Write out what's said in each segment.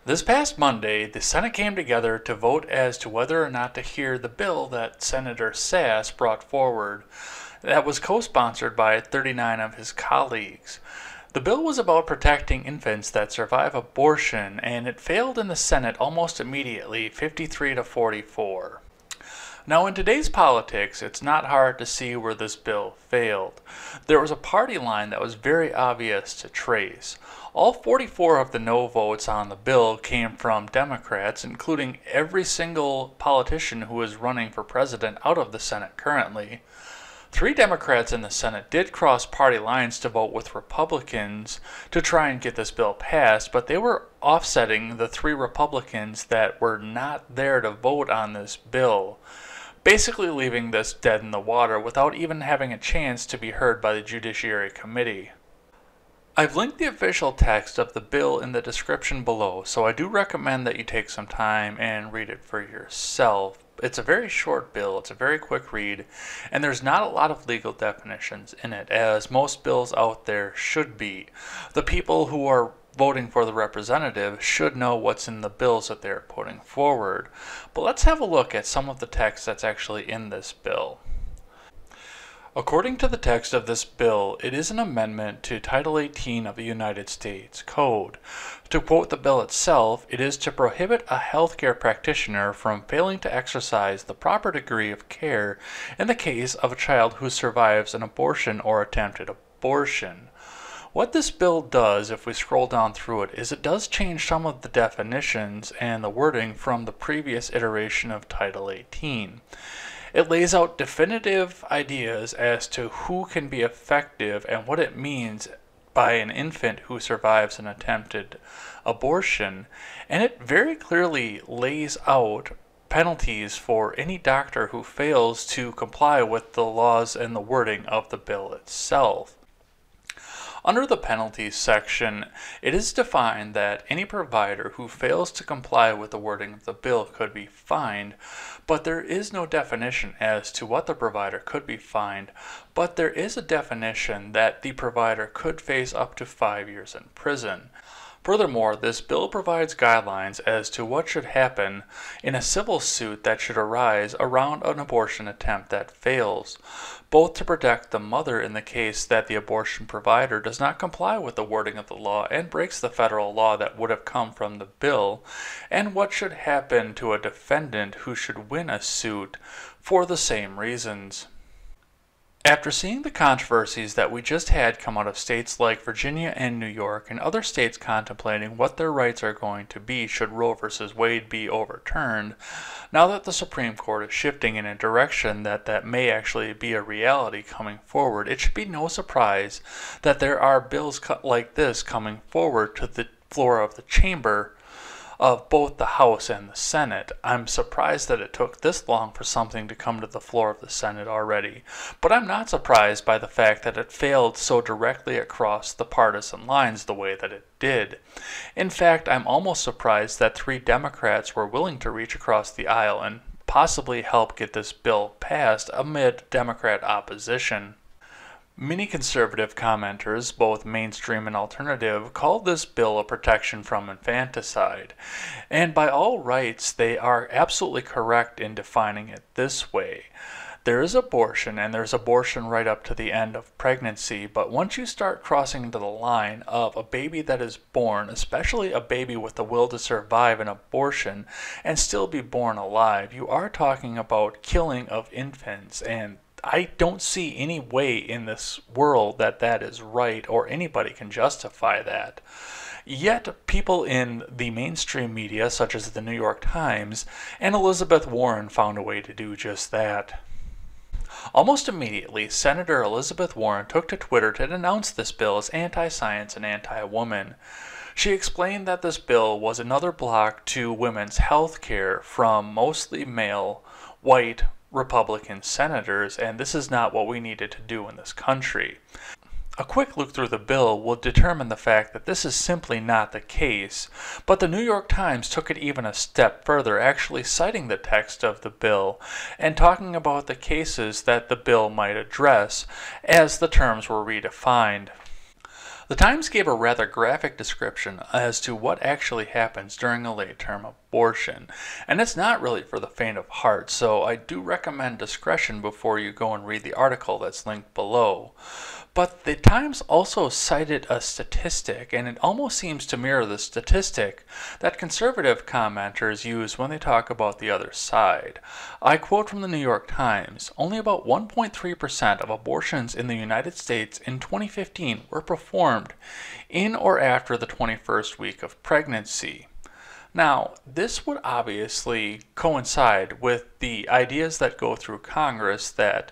This past Monday, the Senate came together to vote as to whether or not to hear the bill that Senator Sasse brought forward that was co-sponsored by 39 of his colleagues. The bill was about protecting infants that survive abortion, and it failed in the Senate almost immediately, 53 to 44. Now, in today's politics, it's not hard to see where this bill failed. There was a party line that was very obvious to trace. All 44 of the no votes on the bill came from Democrats, including every single politician who is running for president out of the Senate currently. 3 Democrats in the Senate did cross party lines to vote with Republicans to try and get this bill passed, but they were offsetting the 3 Republicans that were not there to vote on this bill, basically leaving this dead in the water without even having a chance to be heard by the Judiciary Committee. I've linked the official text of the bill in the description below, so I do recommend that you take some time and read it for yourself. It's a very short bill, it's a very quick read, and there's not a lot of legal definitions in it, as most bills out there should be. The people who are voting for the representative should know what's in the bills that they're putting forward. But let's have a look at some of the text that's actually in this bill. According to the text of this bill, it is an amendment to Title 18 of the United States Code. To quote the bill itself, it is to prohibit a healthcare practitioner from failing to exercise the proper degree of care in the case of a child who survives an abortion or attempted abortion. What this bill does, if we scroll down through it, is it does change some of the definitions and the wording from the previous iteration of Title 18. It lays out definitive ideas as to who can be effective and what it means by an infant who survives an attempted abortion, and it very clearly lays out penalties for any doctor who fails to comply with the laws and the wording of the bill itself. Under the penalties section, it is defined that any provider who fails to comply with the wording of the bill could be fined, but there is no definition as to what the provider could be fined, but there is a definition that the provider could face up to 5 years in prison. Furthermore, this bill provides guidelines as to what should happen in a civil suit that should arise around an abortion attempt that fails, both to protect the mother in the case that the abortion provider does not comply with the wording of the law and breaks the federal law that would have come from the bill, and what should happen to a defendant who should win a suit for the same reasons. After seeing the controversies that we just had come out of states like Virginia and New York, and other states contemplating what their rights are going to be should Roe v. Wade be overturned, now that the Supreme Court is shifting in a direction that may actually be a reality coming forward, it should be no surprise that there are bills like this coming forward to the floor of the chamber of both the House and the Senate. I'm surprised that it took this long for something to come to the floor of the Senate already, but I'm not surprised by the fact that it failed so directly across the partisan lines the way that it did. In fact, I'm almost surprised that 3 Democrats were willing to reach across the aisle and possibly help get this bill passed amid Democrat opposition. Many conservative commenters, both mainstream and alternative, call this bill a protection from infanticide, and by all rights they are absolutely correct in defining it this way. There is abortion, and there's abortion right up to the end of pregnancy, but once you start crossing into the line of a baby that is born, especially a baby with the will to survive an abortion and still be born alive, you are talking about killing of infants, and I don't see any way in this world that that is right or anybody can justify that. Yet people in the mainstream media, such as the New York Times and Elizabeth Warren, found a way to do just that. Almost immediately, Senator Elizabeth Warren took to Twitter to denounce this bill as anti-science and anti-woman. She explained that this bill was another block to women's health care from mostly male, white, Republican senators, and this is not what we needed to do in this country. A quick look through the bill will determine the fact that this is simply not the case, but the New York Times took it even a step further, actually citing the text of the bill and talking about the cases that the bill might address as the terms were redefined. The Times gave a rather graphic description as to what actually happens during a late-term abortion, and it's not really for the faint of heart, so I do recommend discretion before you go and read the article that's linked below. But the Times also cited a statistic, and it almost seems to mirror the statistic that conservative commenters use when they talk about the other side. I quote from the New York Times, "Only about 1.3% of abortions in the United States in 2015 were performed in or after the 21st week of pregnancy." Now, this would obviously coincide with the ideas that go through Congress that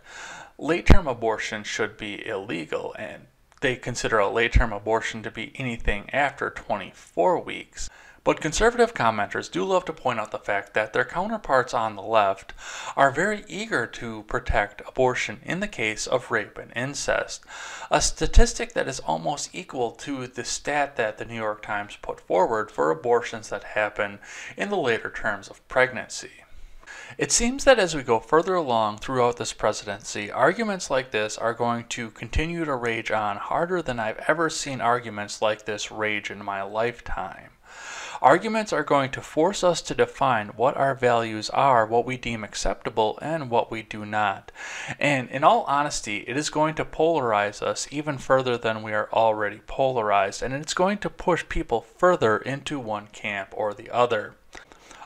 late-term abortion should be illegal, and they consider a late-term abortion to be anything after 24 weeks. But conservative commenters do love to point out the fact that their counterparts on the left are very eager to protect abortion in the case of rape and incest, a statistic that is almost equal to the stat that the New York Times put forward for abortions that happen in the later terms of pregnancy. It seems that as we go further along throughout this presidency, arguments like this are going to continue to rage on harder than I've ever seen arguments like this rage in my lifetime. Arguments are going to force us to define what our values are, what we deem acceptable, and what we do not. And in all honesty, it is going to polarize us even further than we are already polarized, and it's going to push people further into one camp or the other.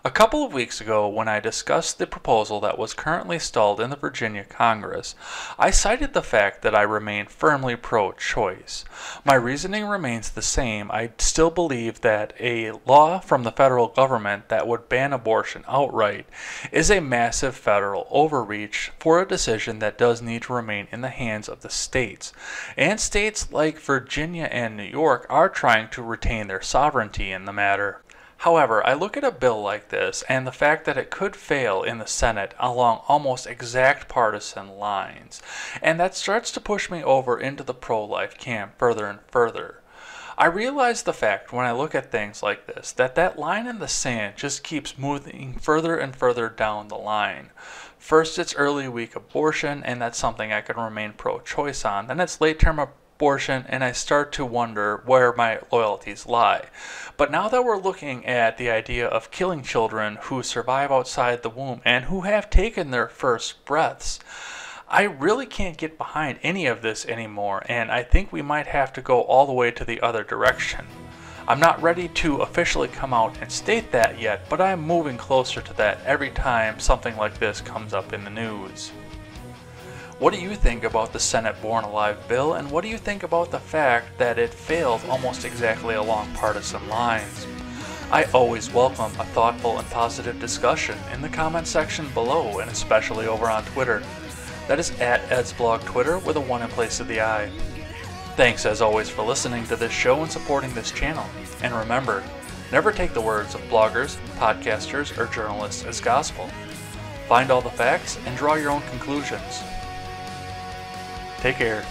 A couple of weeks ago, when I discussed the proposal that was currently stalled in the Virginia Congress, I cited the fact that I remain firmly pro-choice. My reasoning remains the same. I still believe that a law from the federal government that would ban abortion outright is a massive federal overreach for a decision that does need to remain in the hands of the states. And states like Virginia and New York are trying to retain their sovereignty in the matter. However, I look at a bill like this and the fact that it could fail in the Senate along almost exact partisan lines, and that starts to push me over into the pro-life camp further and further. I realize the fact when I look at things like this that that line in the sand just keeps moving further and further down the line. First it's early week abortion, and that's something I can remain pro-choice on. Then it's late-term abortion, and I start to wonder where my loyalties lie. But now that we're looking at the idea of killing children who survive outside the womb and who have taken their first breaths, I really can't get behind any of this anymore, and I think we might have to go all the way to the other direction. I'm not ready to officially come out and state that yet, but I'm moving closer to that every time something like this comes up in the news. What do you think about the Senate Born Alive bill, and what do you think about the fact that it failed almost exactly along partisan lines? I always welcome a thoughtful and positive discussion in the comment section below, and especially over on Twitter. That is at EdsBlog Twitter with a 1 in place of the I. Thanks as always for listening to this show and supporting this channel. And remember, never take the words of bloggers, podcasters, or journalists as gospel. Find all the facts and draw your own conclusions. Take care.